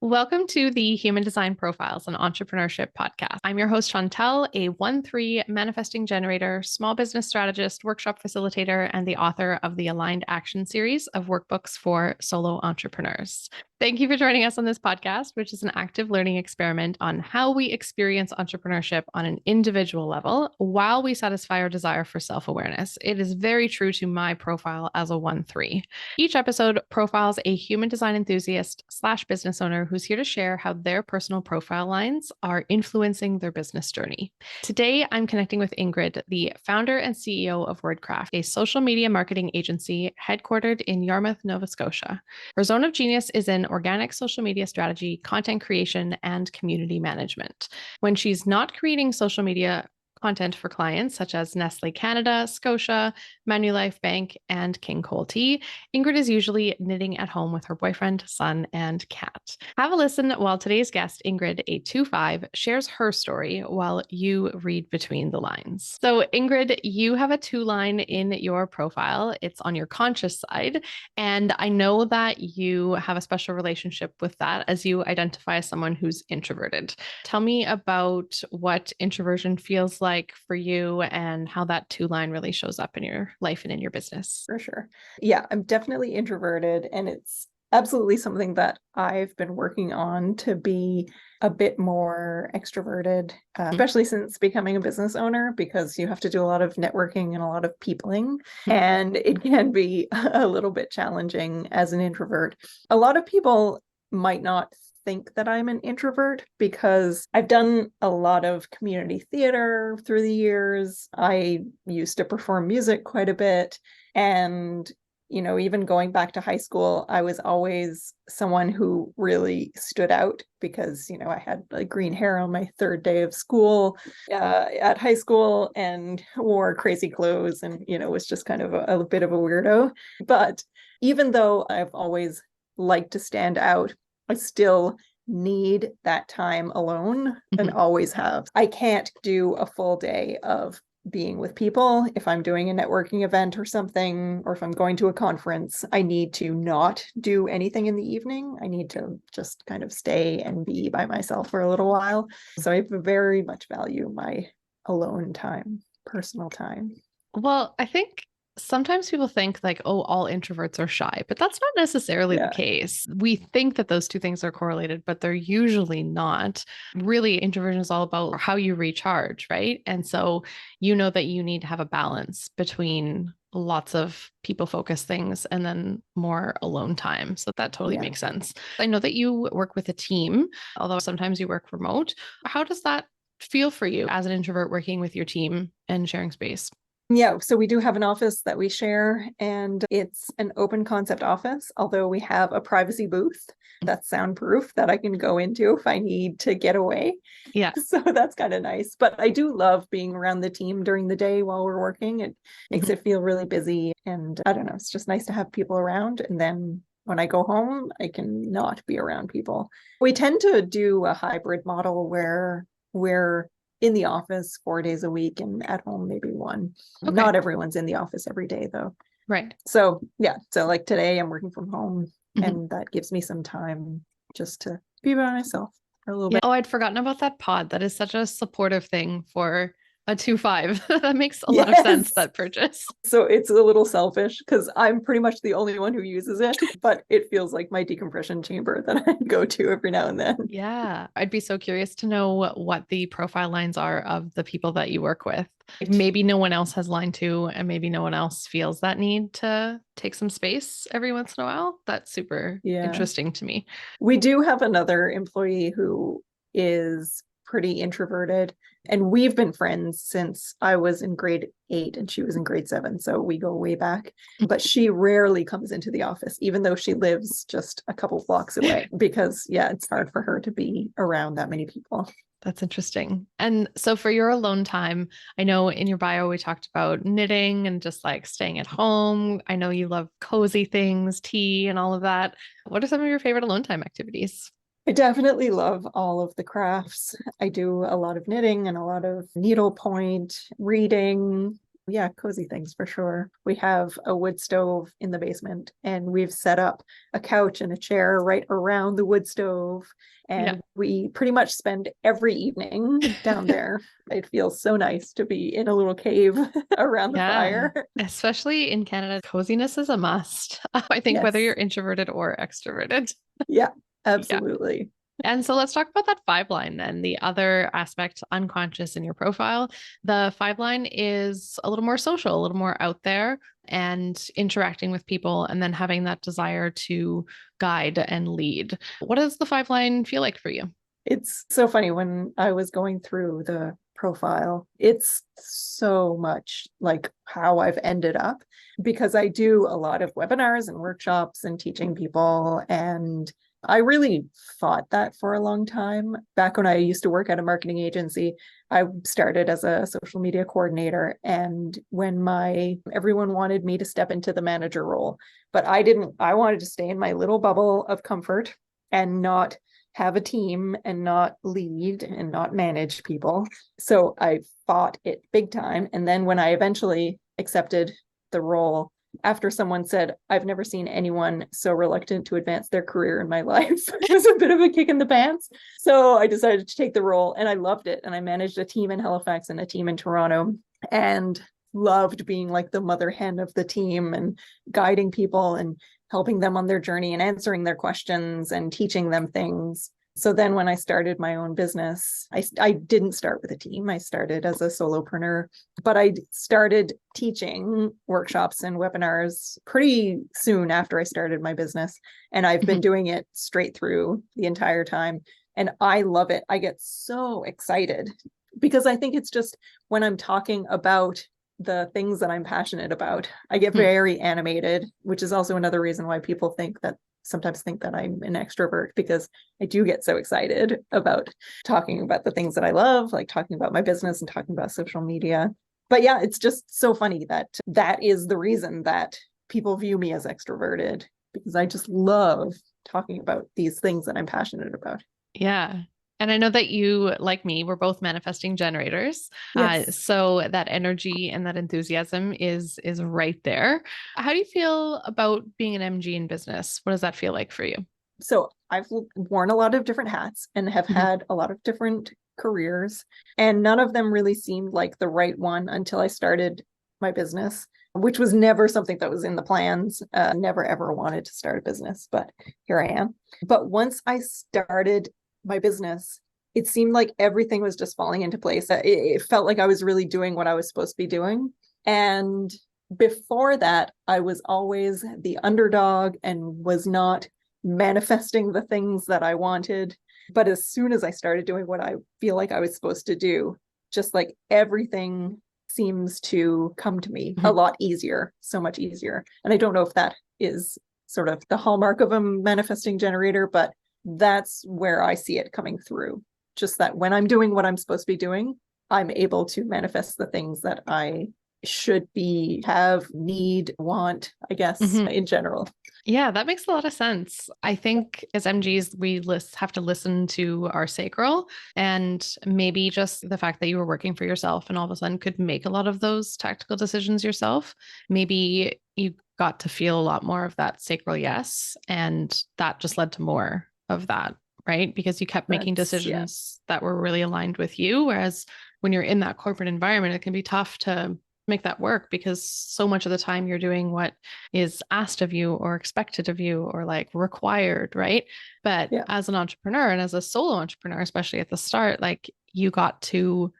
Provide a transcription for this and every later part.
Welcome to the Human Design Profiles and Entrepreneurship podcast. I'm your host, Chantelle, a 1-3 manifesting generator, small business strategist, workshop facilitator, and the author of the Aligned Action series of workbooks for solo entrepreneurs. Thank you for joining us on this podcast, which is an active learning experiment on how we experience entrepreneurship on an individual level while we satisfy our desire for self-awareness. It is very true to my profile as a 1-3. Each episode profiles a human design enthusiast / business owner who's here to share how their personal profile lines are influencing their business journey. Today, I'm connecting with Ingrid, the founder and CEO of WordCraft, a social media marketing agency headquartered in Yarmouth, Nova Scotia. Her zone of genius is in organic social media strategy, content creation, and community management. When she's not creating social media content for clients such as Nestle Canada, Scotia, Manulife Bank, and King Cole Tea, Ingrid is usually knitting at home with her boyfriend, son, and cat. Have a listen while today's guest, Ingrid, a 2-5, shares her story while you read between the lines. So Ingrid, you have a 2-line in your profile. It's on your conscious side. And I know that you have a special relationship with that as you identify as someone who's introverted. Tell me about what introversion feels like for you and how that 2-line really shows up in your life and in your business. For sure. Yeah, I'm definitely introverted, and it's absolutely something that I've been working on to be a bit more extroverted, especially since becoming a business owner, because you have to do a lot of networking and a lot of peopling, and it can be a little bit challenging as an introvert. A lot of people might not think that I'm an introvert because I've done a lot of community theater through the years. I used to perform music quite a bit. And, even going back to high school, I was always someone who really stood out because, I had like green hair on my 3rd day of school at high school and wore crazy clothes and, was just kind of a bit of a weirdo. But even though I've always liked to stand out, I still need that time alone and always have. I can't do a full day of being with people. If I'm doing a networking event or something, or if I'm going to a conference, I need to not do anything in the evening. I need to just kind of stay and be by myself for a little while. So I very much value my alone time, personal time. Well, I think sometimes people think like, oh, all introverts are shy, but that's not necessarily the case. We think that those two things are correlated, but they're usually not. Really, introversion is all about how you recharge, right? And so you know that you need to have a balance between lots of people focused things and then more alone time. So that totally makes sense. I know that you work with a team, although sometimes you work remote. How does that feel for you as an introvert working with your team and sharing space? Yeah, so we do have an office that we share, and it's an open concept office, although we have a privacy booth that's soundproof that I can go into if I need to get away. Yeah. So that's kind of nice. But I do love being around the team during the day while we're working. It makes it feel really busy. And I don't know, it's just nice to have people around. And then when I go home, I can not be around people. We tend to do a hybrid model where we're in the office 4 days a week and at home maybe 1. Okay. Not everyone's in the office every day though. Right. So yeah, so like today I'm working from home and that gives me some time just to be by myself for a little bit. Oh, I'd forgotten about that pod. That is such a supportive thing for a 2-5. That makes a lot of sense, that purchase. So it's a little selfish because I'm pretty much the only one who uses it, but it feels like my decompression chamber that I go to every now and then. Yeah. I'd be so curious to know what the profile lines are of the people that you work with. Maybe no one else has line 2 and maybe no one else feels that need to take some space every once in a while. That's super interesting to me. We do have another employee who is pretty introverted, and we've been friends since I was in grade 8 and she was in grade 7, so we go way back. But she rarely comes into the office, even though she lives just a couple blocks away, because it's hard for her to be around that many people. That's interesting. And so for your alone time, I know in your bio, we talked about knitting and just like staying at home. I know you love cozy things, tea and all of that. What are some of your favorite alone time activities? I definitely love all of the crafts. I do a lot of knitting and a lot of needlepoint, reading, Yeah, cozy things for sure. We have a wood stove in the basement, and we've set up a couch and a chair right around the wood stove. Yeah. And we pretty much spend every evening down there. It feels so nice to be in a little cave around the Yeah. fire. Especially in Canada, coziness is a must. I think whether you're Yes. introverted or extroverted. Yeah, Yeah. absolutely. And so let's talk about that five line then, the other aspect unconscious in your profile. The five line is a little more social, a little more out there and interacting with people, and then having that desire to guide and lead. What does the five line feel like for you? It's so funny when I was going through the profile, it's so much like how I've ended up because I do a lot of webinars and workshops and teaching people. And I really fought that for a long time. Back when I used to work at a marketing agency, I started as a social media coordinator. And when everyone wanted me to step into the manager role, but I didn't, I wanted to stay in my little bubble of comfort and not have a team and not lead and not manage people. So I fought it big time. And then when I eventually accepted the role, after someone said, I've never seen anyone so reluctant to advance their career in my life, it was a bit of a kick in the pants. So I decided to take the role, and I loved it. And I managed a team in Halifax and a team in Toronto, and loved being like the mother hen of the team and guiding people and helping them on their journey and answering their questions and teaching them things. So then when I started my own business, I didn't start with a team. I started as a solopreneur, but I started teaching workshops and webinars pretty soon after I started my business. And I've been doing it straight through the entire time. And I love it. I get so excited because I think it's just when I'm talking about the things that I'm passionate about, I get very animated, which is also another reason why people sometimes think that I'm an extrovert, because I do get so excited about talking about the things that I love, like talking about my business and talking about social media. But yeah, it's just so funny that is the reason that people view me as extroverted, because I just love talking about these things that I'm passionate about. Yeah. And I know that you, like me, we're both manifesting generators. Yes. So that energy and that enthusiasm is right there. How do you feel about being an MG in business? What does that feel like for you? So I've worn a lot of different hats and have had a lot of different careers, and none of them really seemed like the right one until I started my business, which was never something that was in the plans. Never ever wanted to start a business, but here I am. But once I started my business, it seemed like everything was just falling into place. It felt like I was really doing what I was supposed to be doing. And before that, I was always the underdog and was not manifesting the things that I wanted. But as soon as I started doing what I feel like I was supposed to do, just like everything seems to come to me a lot easier, so much easier. And I don't know if that is sort of the hallmark of a manifesting generator, but that's where I see it coming through. Just that when I'm doing what I'm supposed to be doing, I'm able to manifest the things that I should be, have, need, want, I guess, in general. Yeah, that makes a lot of sense. I think as MGs, we have to listen to our sacral, and maybe just the fact that you were working for yourself and all of a sudden could make a lot of those tactical decisions yourself. Maybe you got to feel a lot more of that sacral yes, and that just led to more of that, right? Because you kept making decisions that were really aligned with you. Whereas when you're in that corporate environment, it can be tough to make that work because so much of the time you're doing what is asked of you or expected of you or like required, right? But as an entrepreneur and as a solo entrepreneur, especially at the start, like you got to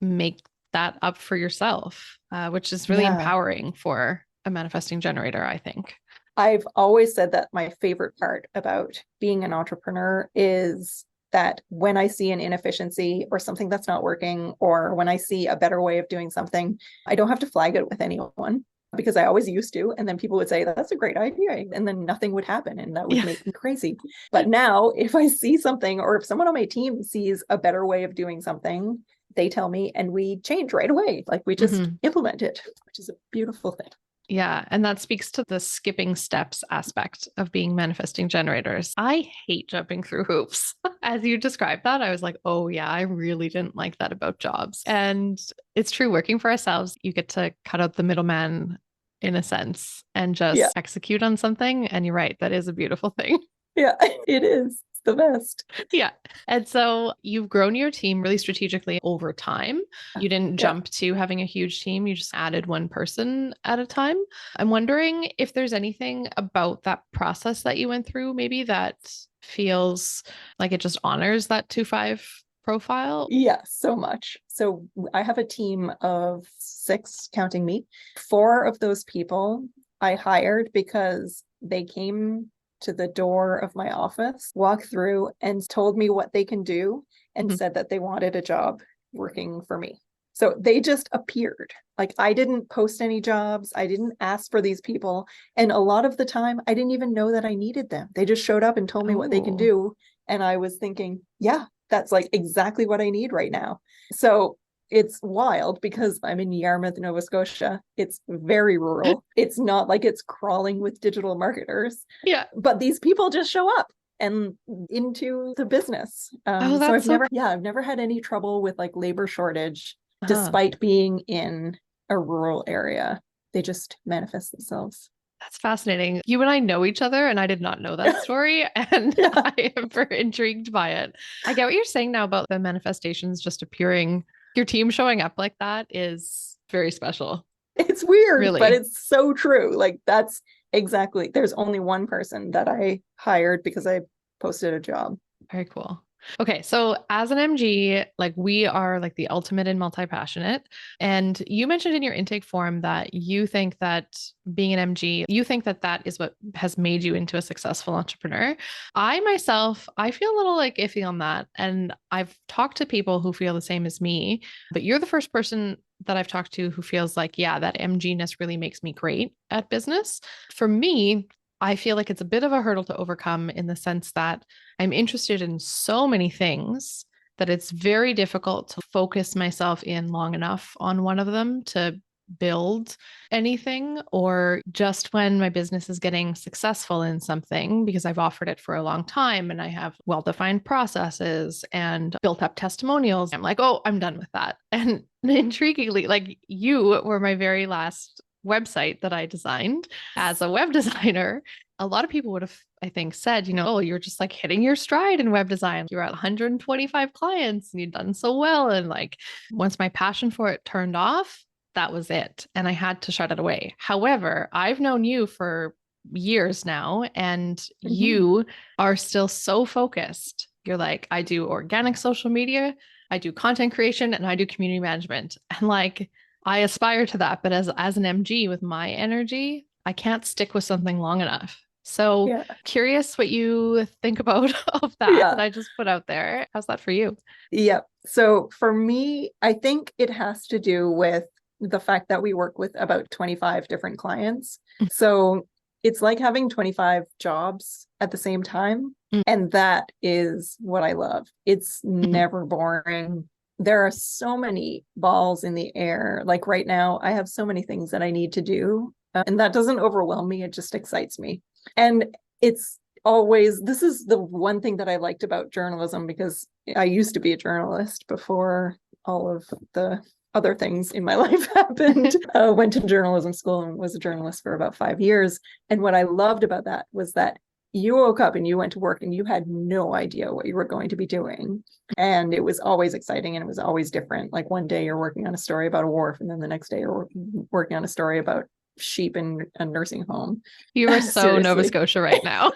make that up for yourself, which is really empowering for a manifesting generator, I think. I've always said that my favorite part about being an entrepreneur is that when I see an inefficiency or something that's not working, or when I see a better way of doing something, I don't have to flag it with anyone, because I always used to. And then people would say, that's a great idea. And then nothing would happen. And that would make me crazy. But now if I see something, or if someone on my team sees a better way of doing something, they tell me and we change right away. Like we just implement it, which is a beautiful thing. Yeah. And that speaks to the skipping steps aspect of being manifesting generators. I hate jumping through hoops. As you described that, I was like, oh, yeah, I really didn't like that about jobs. And it's true, working for ourselves, you get to cut out the middleman in a sense and Yeah. just execute on something. And you're right, that is a beautiful thing. Yeah, it is. It's the best. Yeah. And so you've grown your team really strategically over time. You didn't Yeah. jump to having a huge team, you just added one person at a time. I'm wondering if there's anything about that process that you went through, maybe that feels like it just honors that 2-5 profile. Yeah, so much. So I have a team of 6, counting me. 4 of those people I hired because they came to the door of my office, walked through and told me what they can do and said that they wanted a job working for me. So they just appeared. Like, I didn't post any jobs. I didn't ask for these people. And a lot of the time, I didn't even know that I needed them. They just showed up and told me what they can Oh, do. And I was thinking, yeah, that's like exactly what I need right now. So it's wild because I'm in Yarmouth, Nova Scotia. It's very rural. It's not like it's crawling with digital marketers, yeah. but these people just show up and into the business. Oh, So that's so I've never had any trouble with like labor shortage, uh-huh. despite being in a rural area. They just manifest themselves. That's fascinating. You and I know each other, and I did not know that story. And Yeah, I am very intrigued by it. I get what you're saying now about the manifestations just appearing. Your team showing up like that is very special, it's weird, but really. it's so true. Like, that's exactly, there's only one person that I hired because I posted a job. Very cool. Okay, so as an MG, like we are like the ultimate in multi-passionate. And you mentioned in your intake form that you think that being an MG, you think that that is what has made you into a successful entrepreneur. I myself, I feel a little like iffy on that. And I've talked to people who feel the same as me, but you're the first person that I've talked to who feels like, yeah, that MG-ness really makes me great at business. For me, I feel like it's a bit of a hurdle to overcome in the sense that I'm interested in so many things that it's very difficult to focus myself in long enough on one of them to build anything, or just when my business is getting successful in something because I've offered it for a long time and I have well-defined processes and built up testimonials. I'm like, oh, I'm done with that. And intriguingly, like you were my very last website that I designed as a web designer. A lot of people would have, I think, said, oh, you're just like hitting your stride in web design. You're at 125 clients and you've done so well. And like once my passion for it turned off, that was it. And I had to shut it away. However, I've known you for years now, and Mhm. you are still so focused. You're like, I do organic social media, I do content creation, and I do community management. And like, I aspire to that, but as an MG with my energy, I can't stick with something long enough. So Yeah. curious what you think about of that Yeah. I just put out there. How's that for you? Yep. So for me, I think it has to do with the fact that we work with about 25 different clients. So it's like having 25 jobs at the same time. Mm-hmm. And that is what I love. It's never boring. There are so many balls in the air. Like right now, I have so many things that I need to do. And that doesn't overwhelm me. It just excites me. And it's always, this is the one thing that I liked about journalism, because I used to be a journalist before all of the other things in my life happened. Went to journalism school and was a journalist for about 5 years. And what I loved about that was that you woke up and you went to work and you had no idea what you were going to be doing. And it was always exciting and it was always different. Like one day you're working on a story about a wharf, and then the next day you're working on a story about sheep in a nursing home. You are so Nova Seriously. Scotia right now.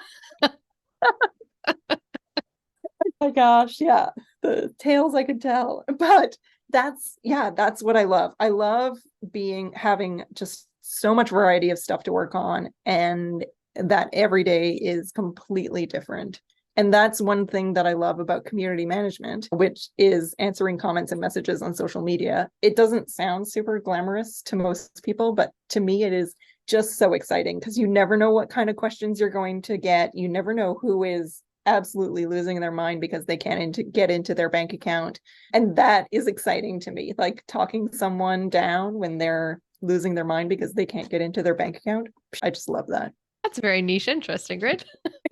My gosh, yeah, the tales I could tell. But that's what I love. I love having just so much variety of stuff to work on, and that every day is completely different. And that's one thing that I love about community management, which is answering comments and messages on social media. It doesn't sound super glamorous to most people, but to me it is just so exciting, because you never know what kind of questions you're going to get. You never know who is absolutely losing their mind because they can't get into their bank account. And that is exciting to me, like talking someone down when they're losing their mind because they can't get into their bank account. I just love that. That's a very niche interest, Ingrid.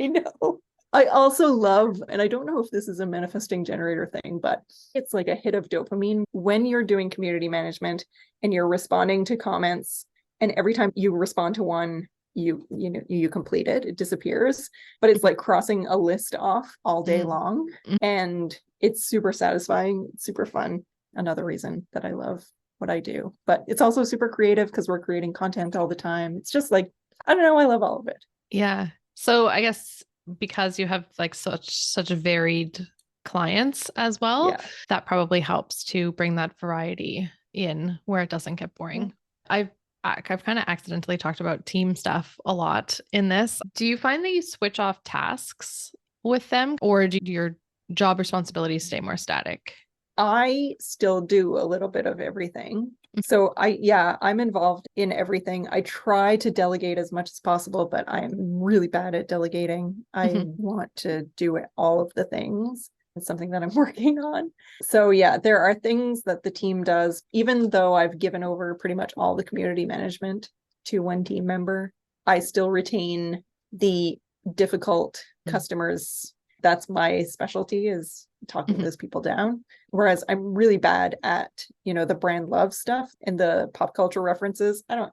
I know. I also love, and I don't know if this is a manifesting generator thing, but it's like a hit of dopamine when you're doing community management and you're responding to comments, and every time you respond to one, you complete it, it disappears, but it's like crossing a list off all day long, and it's super satisfying, super fun. Another reason that I love what I do, but it's also super creative because we're creating content all the time. It's just like, I don't know, I love all of it. Yeah. So I guess because you have like such varied clients as well, that probably helps to bring that variety in where it doesn't get boring. I've kind of accidentally talked about team stuff a lot in this. Do you find that you switch off tasks with them, or do your job responsibilities stay more static? I still do a little bit of everything. So I'm involved in everything. I try to delegate as much as possible, but I'm really bad at delegating. I want to do all of the things. It's something that I'm working on. So yeah, there are things that the team does, even though I've given over pretty much all the community management to one team member, I still retain the difficult customers. That's my specialty, is talking those people down. Whereas I'm really bad at, the brand love stuff and the pop culture references. I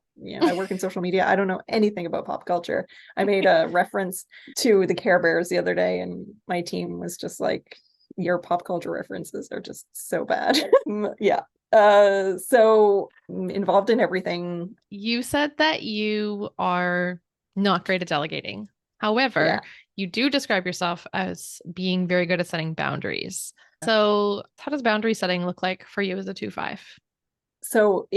work in social media. I don't know anything about pop culture. I made a reference to the Care Bears the other day, and my team was just like, your pop culture references are just so bad. Yeah. So involved in everything. You said that you are not great at delegating. However, you do describe yourself as being very good at setting boundaries. So how does boundary setting look like for you as a 2-5? So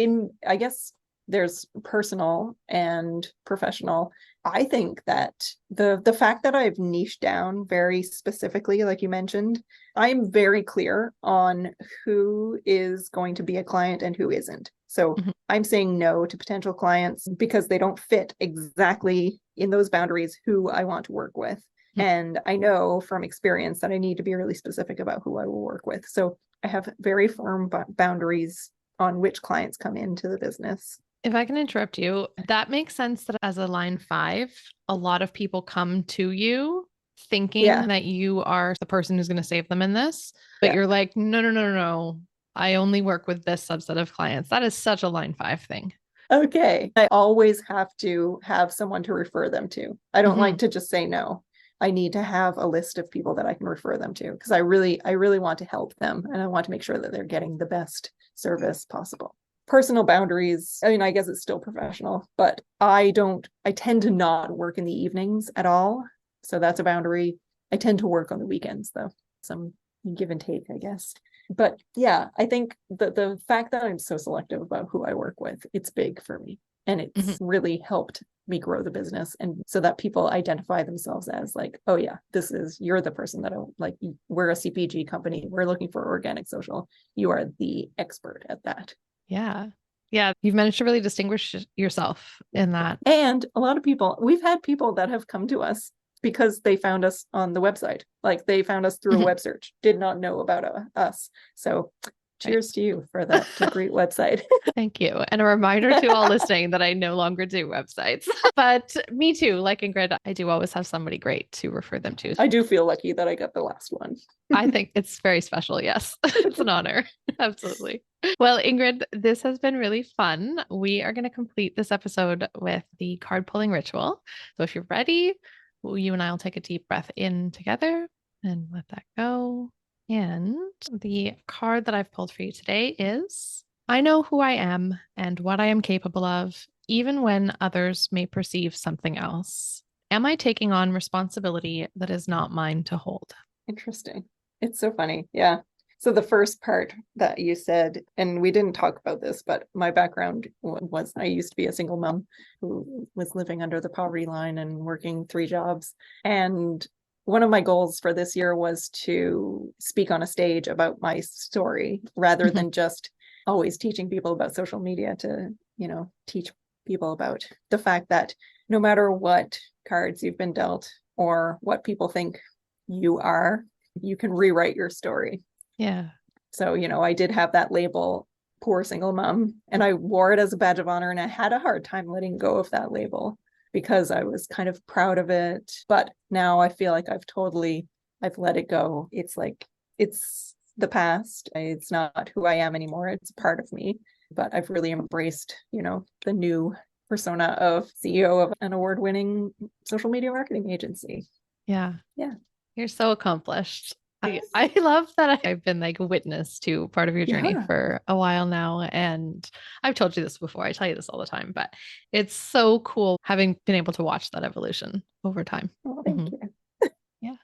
I guess there's personal and professional. I think that the fact that I've niched down very specifically, like you mentioned, I'm very clear on who is going to be a client and who isn't. So I'm saying no to potential clients because they don't fit exactly in those boundaries who I want to work with. And I know from experience that I need to be really specific about who I will work with. So I have very firm boundaries on which clients come into the business. If I can interrupt you, that makes sense that as a line 5, a lot of people come to you thinking that you are the person who's going to save them in this, but you're like, no. I only work with this subset of clients. That is such a line 5 thing. Okay. I always have to have someone to refer them to. I don't like to just say no. I need to have a list of people that I can refer them to because I really want to help them, and I want to make sure that they're getting the best service possible. Personal boundaries, I guess it's still professional, but I tend to not work in the evenings at all. So that's a boundary. I tend to work on the weekends though. Some give and take, I guess. But yeah, I think the fact that I'm so selective about who I work with, it's big for me. And it's really helped me grow the business, and so that people identify themselves as like, oh yeah, you're the person that I like. We're a CPG company. We're looking for organic social. You are the expert at that. Yeah. You've managed to really distinguish yourself in that. And a lot of people, we've had people that have come to us because they found us on the website. Like they found us through a web search, did not know about us. So cheers to you for that great website. Thank you. And a reminder to all listening that I no longer do websites, but me too. Like Ingrid, I do always have somebody great to refer them to. I do feel lucky that I got the last one. I think it's very special. Yes, it's an honor. Absolutely. Well, Ingrid, this has been really fun. We are going to complete this episode with the card pulling ritual. So if you're ready, you and I will take a deep breath in together and let that go. And the card that I've pulled for you today is, I know who I am and what I am capable of, even when others may perceive something else. Am I taking on responsibility that is not mine to hold? Interesting. It's so funny. Yeah. So the first part that you said, and we didn't talk about this, but my background was I used to be a single mom who was living under the poverty line and working 3 jobs. And one of my goals for this year was to speak on a stage about my story rather than just always teaching people about social media, to, teach people about the fact that no matter what cards you've been dealt or what people think you are, you can rewrite your story. Yeah. So, I did have that label poor single mom, and I wore it as a badge of honor, and I had a hard time letting go of that label because I was kind of proud of it. But now I feel like I've let it go. It's like, it's the past. It's not who I am anymore. It's part of me. But I've really embraced, the new persona of CEO of an award-winning social media marketing agency. Yeah. Yeah. You're so accomplished. I love that I've been like witness to part of your journey for a while now. And I've told you this before. I tell you this all the time, but it's so cool having been able to watch that evolution over time. Oh, thank you. Yeah.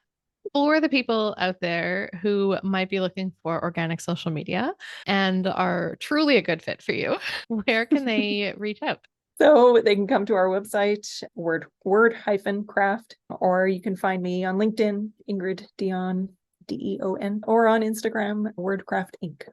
For the people out there who might be looking for organic social media and are truly a good fit for you, where can they reach out? So they can come to our website, word-craft, or you can find me on LinkedIn, Ingrid Deon, Deon, or on Instagram, WordCraft Inc.